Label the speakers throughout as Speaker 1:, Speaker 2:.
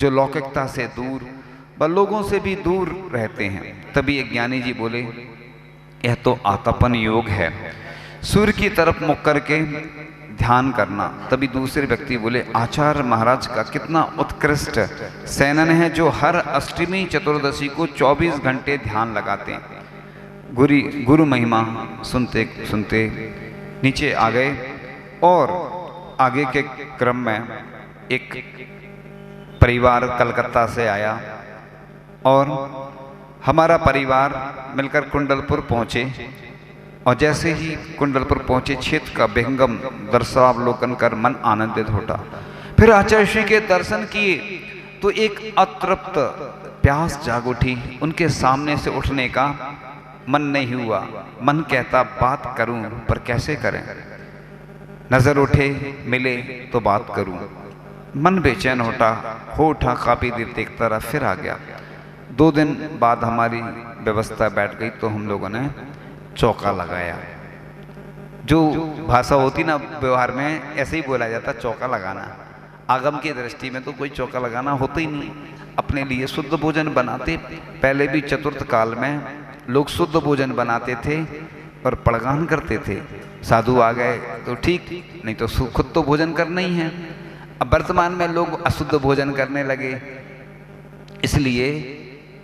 Speaker 1: जो लौकिकता से दूर व लोगों से भी दूर रहते हैं। तभी एक ज्ञानी जी बोले, यह तो आतपन योग है, सूर्य की तरफ मुख करके ध्यान करना। तभी दूसरे व्यक्ति बोले, आचार्य महाराज का कितना उत्कृष्ट सेनन है, जो हर अष्टमी चतुर्दशी को 24 घंटे ध्यान लगाते हैं। गुरु महिमा सुनते सुनते नीचे आ गए और आगे के क्रम में एक परिवार कलकत्ता से आया और हमारा परिवार मिलकर कुंडलपुर पहुंचे। और जैसे ही कुंडलपुर पहुंचे, क्षेत्र का विहंगम दर्शनावलोकन कर मन आनंदित होता। फिर आचार्य श्री के दर्शन किए तो एक अतृप्त प्यास जाग उठी। उनके सामने से उठने का मन नहीं हुआ। मन कहता बात करूं पर कैसे करें, नजर उठे मिले तो बात करूं। मन बेचैन हो उठा, काफी देर देखता रहा, फिर आ गया। 2 दिन बाद हमारी व्यवस्था बैठ गई तो हम लोगों ने चौका लगाया। जो भाषा होती ना व्यवहार में, ऐसे ही बोला जाता चौका लगाना। आगम की दृष्टि में तो कोई चौका लगाना होता ही नहीं। अपने लिए शुद्ध भोजन बनाते। पहले भी चतुर्थ काल में लोग शुद्ध भोजन बनाते थे और पड़गान करते थे। साधु आ गए तो ठीक, नहीं तो खुद तो भोजन करना ही है। अब वर्तमान में लोग अशुद्ध भोजन करने लगे, इसलिए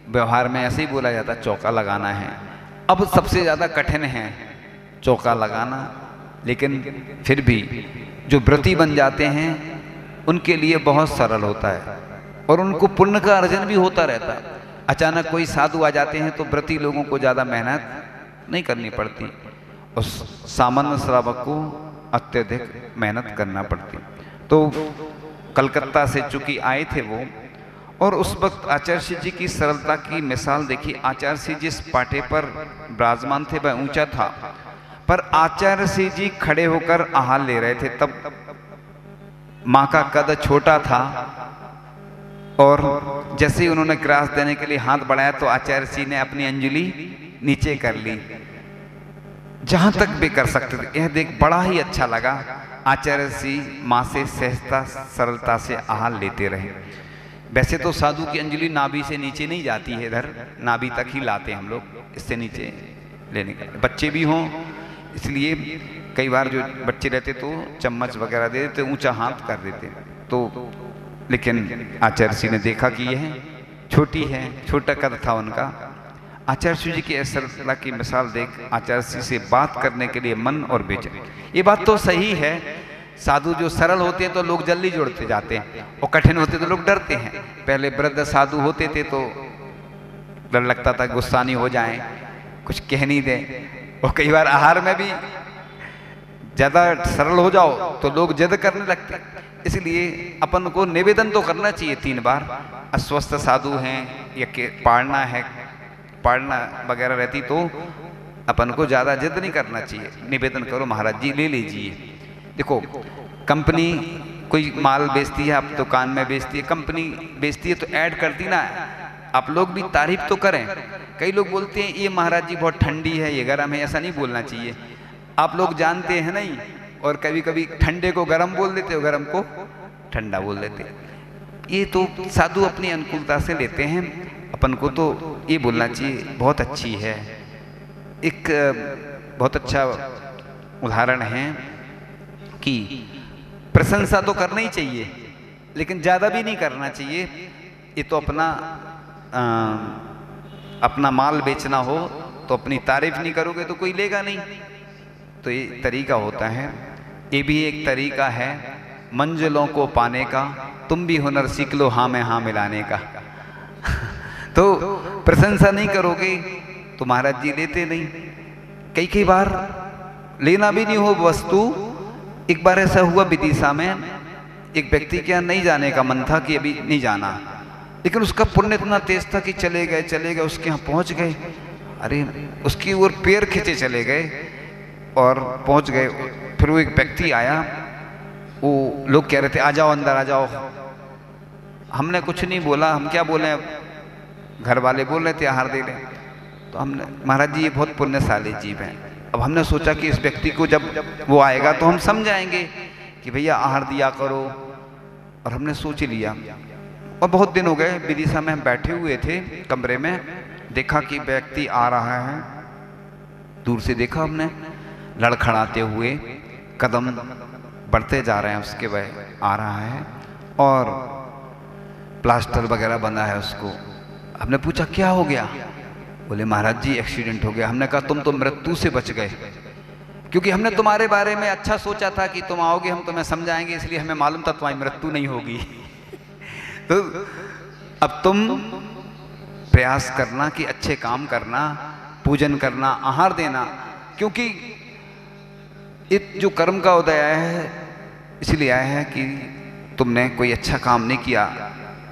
Speaker 1: व्यवहार में ऐसे ही बोला जाता चौका लगाना है। अब सबसे ज़्यादा कठिन है चौका लगाना, लेकिन फिर भी जो व्रती बन जाते हैं उनके लिए बहुत सरल होता है और उनको पुण्य का अर्जन भी होता रहता है। अचानक कोई साधु आ जाते हैं तो व्रती लोगों को ज़्यादा मेहनत नहीं करनी पड़ती और सामान्य श्रावक को अत्यधिक मेहनत करना पड़ती। तो कलकत्ता से चूंकि आए थे वो, और उस वक्त आचार्य जी की सरलता की मिसाल देखी। आचार्य जिस पाटे पर विराजमान थे वह ऊंचा था, पर आचार्य जी खड़े होकर आहार ले रहे थे। तब माँ का कद छोटा था और जैसे ही उन्होंने ग्रास देने के लिए हाथ बढ़ाया तो आचार्य जी ने अपनी अंजलि नीचे कर ली, जहां तक भी कर सकते थे। यह देख बड़ा ही अच्छा लगा। आचार्य जी माँ से सहजता सरलता से आहार लेते रहे। वैसे तो साधु की अंजलि नाभि से नीचे नहीं जाती है, इधर नाभि तक ही लाते हम लोग, इससे नीचे लेने का। बच्चे भी हों इसलिए कई बार जो बच्चे रहते तो चम्मच वगैरह दे देते, ऊंचा हाथ कर देते। तो लेकिन आचार्य जी ने देखा कि यह छोटी है, छोटा कद था उनका। आचार्य जी की सरलता की मिसाल देख आचार्य जी से बात करने के लिए मन और बेचैन। ये बात तो सही है, साधु जो सरल होते हैं तो लोग जल्दी जुड़ते जाते हैं और कठिन होते तो लोग डरते हैं। पहले वृद्ध साधु होते थे तो डर लगता था गुस्सा नहीं हो जाएं, कुछ कह नहीं दें। और कई बार आहार में भी ज़्यादा सरल हो जाओ तो लोग जिद करने लगते। इसलिए अपन को निवेदन तो करना चाहिए 3 बार। अस्वस्थ साधु हैं या पाड़ना वगैरह रहती तो अपन को ज़्यादा जिद नहीं करना चाहिए। निवेदन करो, महाराज जी ले लीजिए। देखो, कंपनी कोई माल बेचती है, आप दुकान में बेचती है, कंपनी बेचती है तो ऐड करती ना, आप लोग भी तारीफ तो करें। कई लोग बोलते हैं ये महाराज जी बहुत ठंडी है, ये गर्म है, ऐसा नहीं बोलना चाहिए। आप लोग जानते हैं नहीं, और कभी कभी ठंडे को गर्म बोल देते हो, गर्म को ठंडा बोल देते। ये तो साधु अपनी अनुकूलता से लेते हैं, अपन को तो ये बोलना चाहिए बहुत अच्छी है। एक बहुत अच्छा उदाहरण है कि प्रशंसा तो करना ही चाहिए, लेकिन ज़्यादा भी नहीं करना चाहिए। ये तो अपना माल बेचना हो तो अपनी तारीफ नहीं करोगे तो कोई लेगा नहीं। तो ये तरीका होता है, ये भी एक तरीका है मंजिलों को पाने का। तुम भी हुनर सीख लो हाँ में हाँ मिलाने का। तो प्रशंसा नहीं करोगे तो महाराज जी लेते नहीं। कई बार लेना भी नहीं हो वस्तु। एक बार ऐसा हुआ विदिशा में, एक व्यक्ति के यहाँ नहीं जाने का मन था कि अभी नहीं जाना, लेकिन उसका पुण्य इतना तेज था कि चले गए उसके यहाँ पहुँच गए। अरे उसकी ओर पैर खींचे चले गए और पहुँच गए। फिर वो एक व्यक्ति आया, वो लोग कह रहे थे आ जाओ अंदर आ जाओ। हमने कुछ नहीं बोला, हम क्या बोले, घर वाले बोल रहे थे आहार दे रहे। तो हमने, महाराज जी ये बहुत पुण्यशाली जीव हैं। अब हमने सोचा कि इस व्यक्ति को जब वो आएगा तो हम समझाएंगे कि भैया आहार दिया करो। और हमने सोच लिया, और बहुत दिन हो गए, विदिशा में हम बैठे हुए थे कमरे में, देखा कि व्यक्ति आ रहा है, दूर से देखा हमने, लड़खड़ाते हुए कदम बढ़ते जा रहे हैं उसके, वह आ रहा है और प्लास्टर वगैरह बंधा है उसको। हमने पूछा क्या हो गया? बोले महाराज जी एक्सीडेंट हो गया। हमने कहा तुम तो मृत्यु से बच गए, क्योंकि हमने तुम्हारे बारे में अच्छा सोचा था कि तुम आओगे, हम तुम्हें समझाएंगे, इसलिए हमें मालूम था तुम्हारी मृत्यु नहीं होगी। तो अब तुम प्रयास करना कि अच्छे काम करना, पूजन करना, आहार देना, क्योंकि ये जो कर्म का उदय आया है इसलिए आया है कि तुमने कोई अच्छा काम नहीं किया,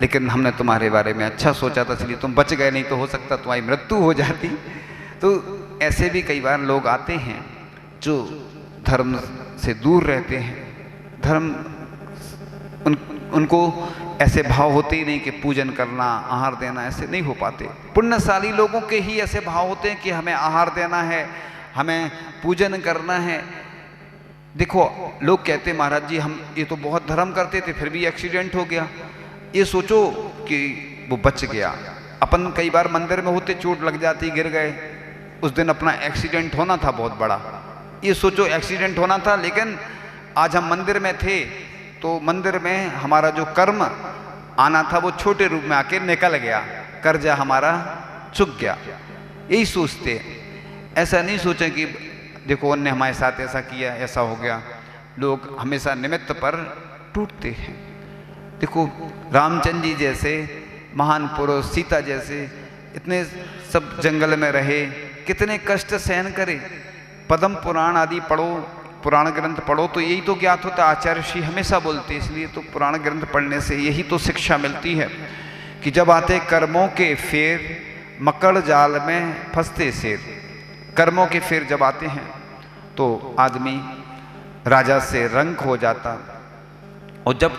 Speaker 1: लेकिन हमने तुम्हारे बारे में अच्छा सोचा था इसलिए तुम बच गए, नहीं तो हो सकता तुम्हारी मृत्यु हो जाती। तो ऐसे भी कई बार लोग आते हैं जो धर्म से दूर रहते हैं, धर्म उनको ऐसे भाव होते ही नहीं कि पूजन करना, आहार देना, ऐसे नहीं हो पाते। पुण्यशाली लोगों के ही ऐसे भाव होते हैं कि हमें आहार देना है, हमें पूजन करना है। देखो लोग कहते हैं महाराज जी हम ये तो बहुत धर्म करते थे फिर भी एक्सीडेंट हो गया। ये सोचो कि वो बच गया। अपन कई बार मंदिर में होते, चोट लग जाती, गिर गए, उस दिन अपना एक्सीडेंट होना था बहुत बड़ा। ये सोचो एक्सीडेंट होना था, लेकिन आज हम मंदिर में थे तो मंदिर में हमारा जो कर्म आना था वो छोटे रूप में आके निकल गया, कर्जा हमारा चुक गया। यही सोचते, ऐसा नहीं सोचें कि देखो उनने हमारे साथ ऐसा किया, ऐसा हो गया। लोग हमेशा निमित्त पर टूटते हैं। देखो रामचंद्र जी जैसे महान पुरुष, सीता जैसे इतने सब जंगल में रहे, कितने कष्ट सहन करे। पद्म पुराण आदि पढ़ो, पुराण ग्रंथ पढ़ो तो यही तो ज्ञात होता। आचार्य श्री हमेशा बोलते, इसलिए तो पुराण ग्रंथ पढ़ने से यही तो शिक्षा मिलती है कि जब आते कर्मों के फेर, मकड़ जाल में फंसते शेर। कर्मों के फेर जब आते हैं तो आदमी राजा से रंक हो जाता, और जब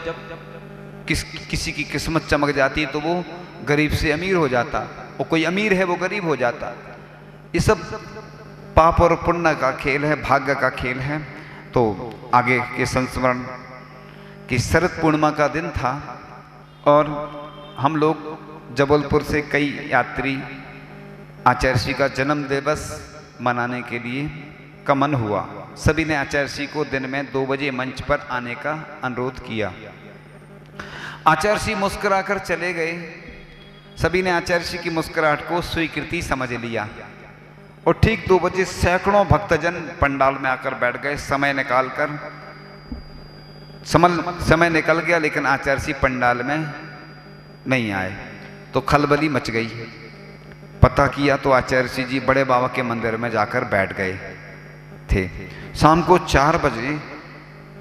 Speaker 1: किसी की किस्मत चमक जाती है तो वो गरीब से अमीर हो जाता, और कोई अमीर है वो गरीब हो जाता। ये सब पाप और पुण्य का खेल है, भाग्य का खेल है। तो आगे के संस्मरण की शरद पूर्णिमा का दिन था और हम लोग जबलपुर से कई यात्री आचार्य श्री का जन्म दिवस मनाने के लिए का मन हुआ। सभी ने आचार्य श्री को दिन में 2 बजे मंच पर आने का अनुरोध किया। आचार्य श्री मुस्कुराकर चले गए। सभी ने आचार्य श्री की मुस्कुराहट को स्वीकृति समझ लिया और ठीक 2 बजे सैकड़ों भक्तजन पंडाल में आकर बैठ गए। समय निकल गया, लेकिन आचार्य श्री पंडाल में नहीं आए तो खलबली मच गई। पता किया तो आचार्य श्री जी बड़े बाबा के मंदिर में जाकर बैठ गए थे। शाम को 4 बजे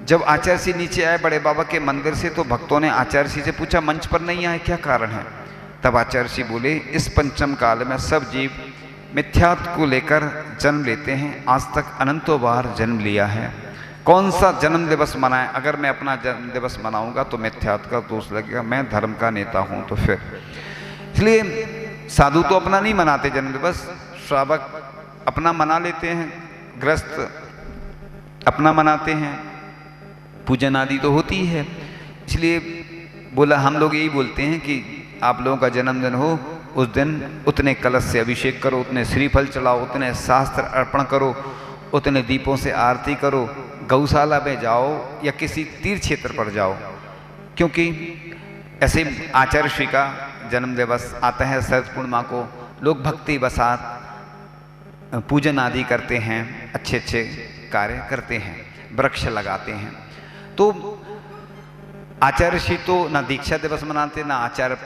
Speaker 1: जब आचार्य श्री नीचे आए बड़े बाबा के मंदिर से, तो भक्तों ने आचार्य श्री से पूछा मंच पर नहीं आए, क्या कारण है? तब आचार्य श्री बोले, इस पंचम काल में सब जीव मिथ्यात्व को लेकर जन्म लेते हैं। आज तक अनंतों बार जन्म लिया है, कौन सा जन्म दिवस मनाएं? अगर मैं अपना जन्म दिवस मनाऊंगा तो मिथ्यात्व का दोष लगेगा, मैं धर्म का नेता हूं। तो फिर इसलिए साधु तो अपना नहीं मनाते जन्म दिवस, श्रावक अपना मना लेते हैं, गृहस्थ अपना मनाते हैं, पूजन आदि तो होती है। इसलिए बोला, हम लोग यही बोलते हैं कि आप लोगों का जन्मदिन हो, उस दिन उतने कलश से अभिषेक करो, उतने श्रीफल चढ़ाओ, उतने शास्त्र अर्पण करो, उतने दीपों से आरती करो, गौशाला में जाओ या किसी तीर्थ क्षेत्र पर जाओ। क्योंकि ऐसे आचार्य श्री का जन्म दिवस आता है शरद पूर्णिमा को, लोग भक्ति बसात पूजन आदि करते हैं, अच्छे अच्छे कार्य करते हैं, वृक्ष लगाते हैं। तो आचार्य श्री तो ना दीक्षा दिवस मनाते, ना आचार्य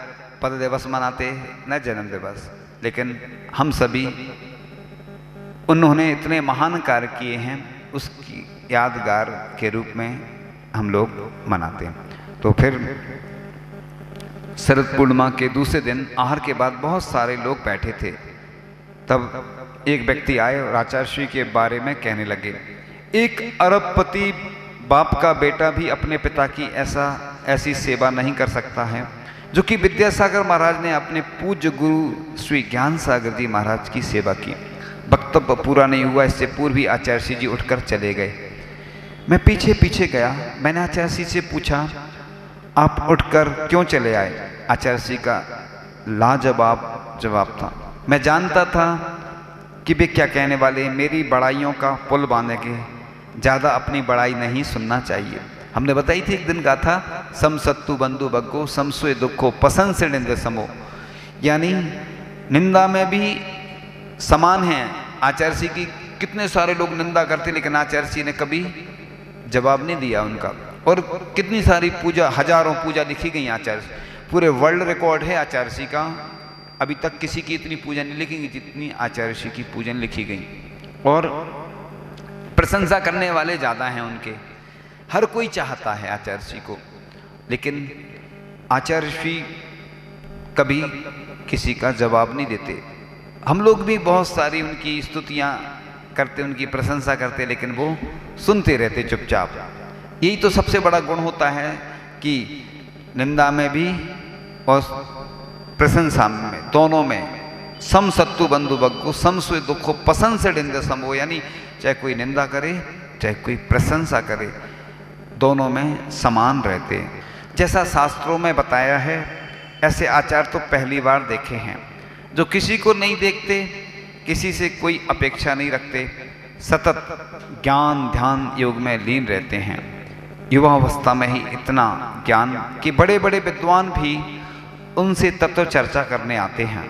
Speaker 1: पद दिवस मनाते, न जन्म दिवस, लेकिन हम सभी उन्होंने इतने महान कार्य किए हैं उसकी यादगार के रूप में हम लोग मनाते हैं। तो फिर शरद पूर्णिमा के दूसरे दिन आहार के बाद बहुत सारे लोग बैठे थे। तब एक व्यक्ति आए और आचार्य श्री के बारे में कहने लगे, एक अरबपति बाप का बेटा भी अपने पिता की ऐसी सेवा नहीं कर सकता है जो कि विद्यासागर महाराज ने अपने पूज्य गुरु श्री ज्ञान सागर जी महाराज की सेवा की। वक्तव्य पूरा नहीं हुआ, इससे पूर्व ही आचार्य श्री जी उठकर चले गए। मैं पीछे पीछे गया, मैंने आचार्य श्री से पूछा, आप उठकर क्यों चले आए? आचार्य श्री का लाजवाब जवाब था। मैं जानता था कि वे क्या कहने वाले, मेरी बड़ाइयों का पुल बांधे के ज़्यादा अपनी बड़ाई नहीं सुनना चाहिए। हमने बताई थी एक दिन का था, सम सत्तु बंधु बग्गो समसुए दुखो पसंद से निंदे समो, यानी निंदा में भी समान है। आचार्य जी की कितने सारे लोग निंदा करते, लेकिन आचार्य जी ने कभी जवाब नहीं दिया उनका। और कितनी सारी पूजा, हजारों पूजा लिखी गई आचार्य, पूरे वर्ल्ड रिकॉर्ड है आचार्य जी का। अभी तक किसी की इतनी पूजा नहीं लिखी गई जितनी आचार्य जी की पूजन लिखी गई। और प्रशंसा करने वाले ज़्यादा हैं उनके, हर कोई चाहता है आचार्य जी को, लेकिन आचार्य जी कभी किसी का जवाब नहीं देते। हम लोग भी बहुत सारी उनकी स्तुतियाँ करते, उनकी प्रशंसा करते, लेकिन वो सुनते रहते चुपचाप। यही तो सबसे बड़ा गुण होता है कि निंदा में भी और प्रशंसा में, दोनों में सम सत्तु बंधु बग्गो सम सुए दुखो पसंद से निंदे समो, यानी चाहे कोई निंदा करे चाहे कोई प्रशंसा करे, दोनों में समान रहते हैं। जैसा शास्त्रों में बताया है, ऐसे आचार तो पहली बार देखे हैं, जो किसी को नहीं देखते, किसी से कोई अपेक्षा नहीं रखते, सतत ज्ञान ध्यान योग में लीन रहते हैं। युवावस्था में ही इतना ज्ञान कि बड़े बड़े विद्वान भी उनसे तत्व चर्चा करने आते हैं।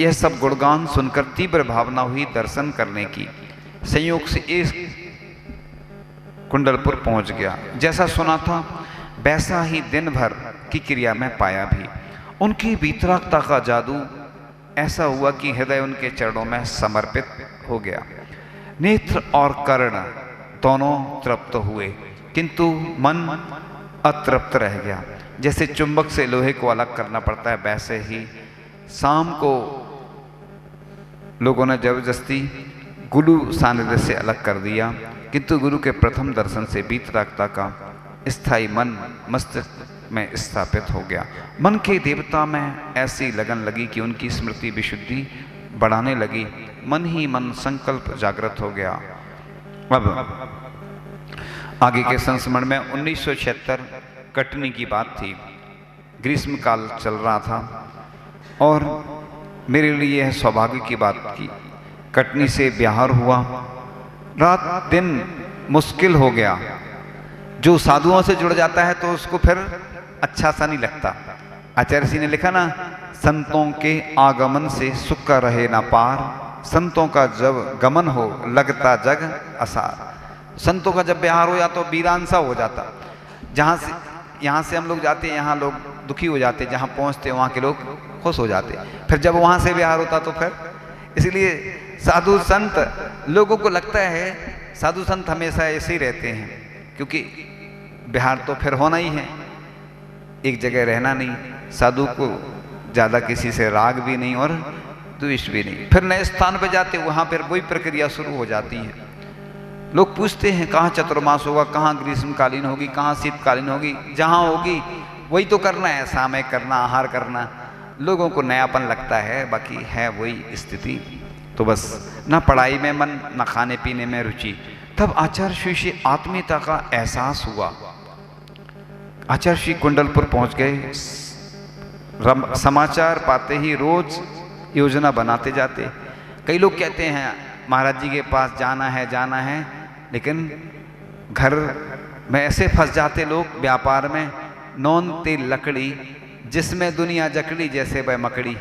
Speaker 1: यह सब गुणगान सुनकर तीव्र भावना हुई दर्शन करने की। संयोग से इस कुंडलपुर पहुंच गया। जैसा सुना था वैसा ही दिन भर की क्रिया में पाया भी। उनकी वीतरागता का जादू ऐसा हुआ कि हृदय उनके चरणों में समर्पित हो गया। नेत्र और कर्ण दोनों तृप्त हुए, किंतु मन अतृप्त रह गया। जैसे चुंबक से लोहे को अलग करना पड़ता है, वैसे ही शाम को लोगों ने जबरदस्ती गुरु सानिध्य से अलग कर दिया, किंतु गुरु के प्रथम दर्शन से वीतरागता का स्थायी मन मस्तिष्क में स्थापित हो गया। मन के देवता में ऐसी लगन लगी कि उनकी स्मृति विशुद्धि बढ़ाने लगी। मन ही मन संकल्प जागृत हो गया। अब आगे के संस्मरण में 1976 कटनी की बात थी। ग्रीष्म काल चल रहा था और मेरे लिए यह सौभाग्य की बात की, कटनी से बिहार हुआ। रात दिन मुश्किल हो गया। जो साधुओं से जुड़ जाता है तो उसको फिर अच्छा सा नहीं लगता। आचार्य जी ने लिखा ना, संतों के आगमन से सुख का रहे ना पार, संतों का जब गमन हो लगता जग असार। संतों का जब बिहार हो जाता तो वीरान सा हो जाता। जहाँ से यहाँ से हम लोग जाते, यहाँ लोग दुखी हो जाते, जहाँ पहुँचते वहाँ के लोग खुश हो जाते। फिर जब वहाँ से बिहार होता तो फिर, इसलिए साधु संत लोगों को लगता है साधु संत हमेशा ऐसे ही रहते हैं, क्योंकि बिहार तो फिर होना ही है, एक जगह रहना नहीं। साधु को ज़्यादा किसी से राग भी नहीं और द्वेष भी नहीं। फिर नए स्थान पर जाते, वहाँ पर वही प्रक्रिया शुरू हो जाती है। लोग पूछते हैं कहाँ चतुर्मास होगा, कहाँ ग्रीष्मकालीन होगी, कहाँ शीतकालीन होगी। जहाँ होगी वही तो करना है, सामय करना, आहार करना। लोगों को नयापन लगता है, बाकी है वही स्थिति। तो बस ना पढ़ाई में मन, ना खाने पीने में रुचि। तब आचार्य श्री से आत्मीयता का एहसास हुआ। आचार्य श्री कुंडलपुर पहुंच गए। समाचार पाते ही रोज योजना बनाते जाते। कई लोग कहते हैं महाराज जी के पास जाना है, लेकिन घर में ऐसे फंस जाते लोग, व्यापार में नौन तेल लकड़ी जिसमें दुनिया जकड़ी जैसे वह मकड़ी।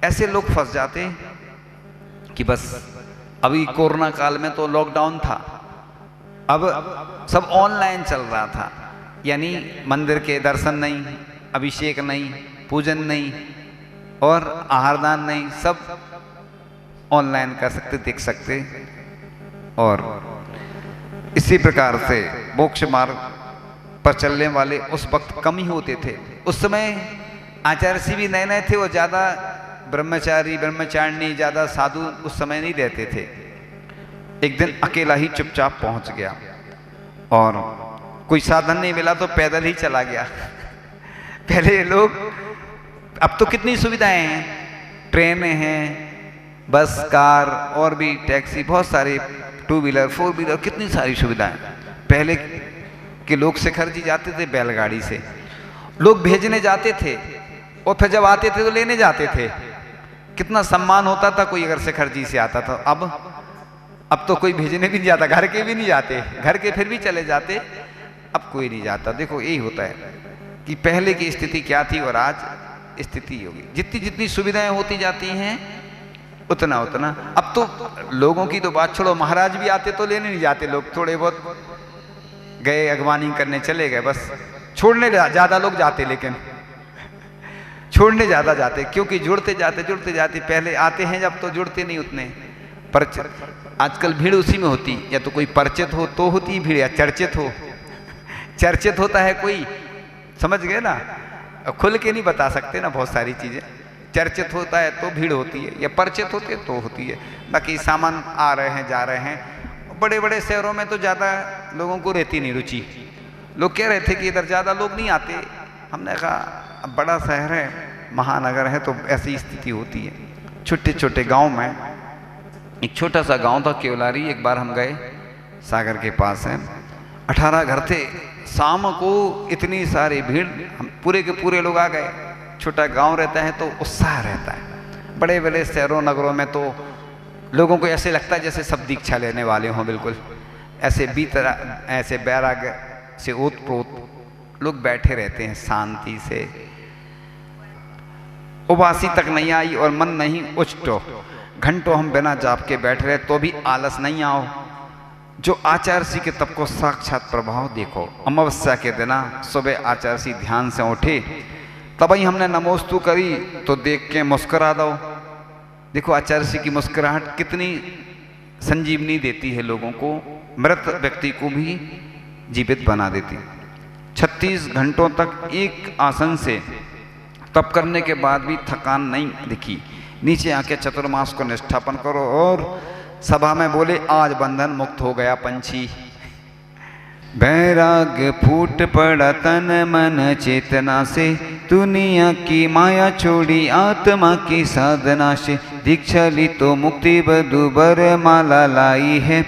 Speaker 1: ऐसे लोग फंस जाते कि बस अभी कोरोना काल में तो लॉकडाउन था, अब सब ऑनलाइन चल रहा था, यानी मंदिर के दर्शन नहीं, अभिषेक नहीं, पूजन नहीं और आहारदान नहीं, सब ऑनलाइन कर सकते, देख सकते। और इसी प्रकार से मोक्ष मार्ग पर चलने वाले उस वक्त कम ही होते थे। उस समय आचार्य जी भी नए नए थे और ज़्यादा ब्रह्मचारी ब्रह्मचारिणी, ज़्यादा साधु उस समय नहीं रहते थे। एक दिन अकेला ही चुपचाप पहुंच गया और कोई साधन नहीं मिला तो पैदल ही चला गया। पहले लोग, अब तो कितनी सुविधाएं हैं, ट्रेनें हैं, बस, कार और भी टैक्सी, बहुत सारे, 2 व्हीलर 4 व्हीलर, कितनी सारी सुविधाएं। पहले के लोग शिखर जी जाते थे बैलगाड़ी से, लोग भेजने जाते थे और फिर जब आते थे तो लेने जाते थे। कितना सम्मान होता था कोई अगर शिखर जी से आता था। अब तो कोई भेजने भी नहीं जाता, घर के भी नहीं जाते, घर के फिर भी चले जाते, अब कोई नहीं जाता। देखो यही होता है कि पहले की स्थिति क्या थी और आज स्थिति होगी। जितनी जितनी सुविधाएं होती जाती हैं उतना उतना। अब तो लोगों की तो बात छोड़ो, महाराज भी आते तो लेने नहीं जाते लोग, थोड़े बहुत गए अगवानी करने चले गए बस। छोड़ने ज्यादा लोग जाते, लेकिन छोड़ने ज्यादा जाते, क्योंकि जुड़ते जाते पहले आते हैं जब तो जुड़ते नहीं उतने। परिचित आजकल भीड़ उसी में होती, या तो कोई परिचित हो तो होती भीड़, या चर्चित हो। चर्चित होता है कोई, समझ गए ना, खुल के नहीं बता सकते ना बहुत सारी चीजें। चर्चित होता है तो भीड़ होती है, या परिचित होते तो होती है। बाकी सामान आ रहे हैं जा रहे हैं। बड़े बड़े शहरों में तो ज़्यादा लोगों को रहती नहीं रुचि। लोग कह रहे थे कि इधर ज़्यादा लोग नहीं आते। हमने कहा अब बड़ा शहर है, महानगर है, तो ऐसी स्थिति होती है। छोटे छोटे गांव में, एक छोटा सा गांव था केवलारी, एक बार हम गए, सागर के पास है, 18 घर थे। शाम को इतनी सारी भीड़, हम पूरे के पूरे लोग आ गए। छोटा गांव रहता है तो उत्साह रहता है। बड़े बड़े शहरों नगरों में तो लोगों को ऐसे लगता है जैसे सब दीक्षा लेने वाले हों, बिल्कुल ऐसे बैराग से ओतप्रोत लोग बैठे रहते हैं शांति से। उबासी तक नहीं आई और मन नहीं उचटो, घंटों हम बिना जाप के बैठ रहे तो भी आलस नहीं आओ। जो आचार्य के तप को साक्षात प्रभाव देखो। अमावस्या के दिना सुबह आचार्य ध्यान से उठे, तभी हमने नमोस्तु करी तो देख के मुस्कुरा दो। देखो आचार्य की मुस्कुराहट कितनी संजीवनी देती है लोगों को, मृत व्यक्ति को भी जीवित बना देती। 36 घंटों तक एक आसन से तप करने के बाद भी थकान नहीं दिखी। नीचे आके चतुर्मास को निष्ठापन करो और सभा में बोले आज बंधन मुक्त हो गया पंछी। वैराग्य फूट पड़ा तन मन चेतना से, दुनिया की माया छोड़ी आत्मा की साधना से। दीक्षा ली तो मुक्ति बधु बर माला लाई है,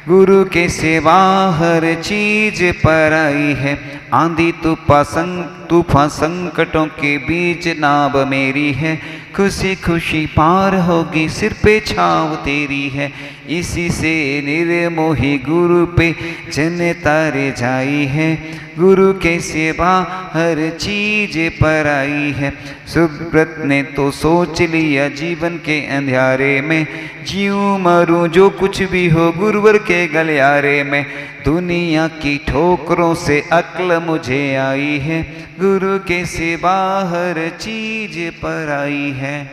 Speaker 1: गुरु के सेवा हर चीज पर आई है। आंधी तूफान संकटों के बीच नाव मेरी है, खुशी खुशी पार होगी सिर पे छाव तेरी है। इसी से निर्मोही गुरु पे जन तारे जाई है, गुरु के सेवा हर चीज पर आई है। सुब्रत ने तो सोच लिया जीवन के अंधियारे में, जीऊं मरूं जो कुछ भी हो गुरुवर के गलियारे में। दुनिया की ठोकरों से अक्ल मुझे आई है, गुरु के सेवा हर चीज पर आई है।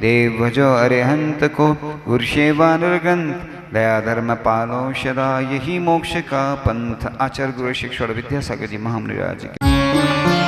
Speaker 1: देव भजो अरिहंत को गुरु सेवा निर्गंथ, दया धर्म पालो सदा यही मोक्ष का पंथ। आचार्य गुरु शिक्षण विद्यासागर जी महामुनि राज की।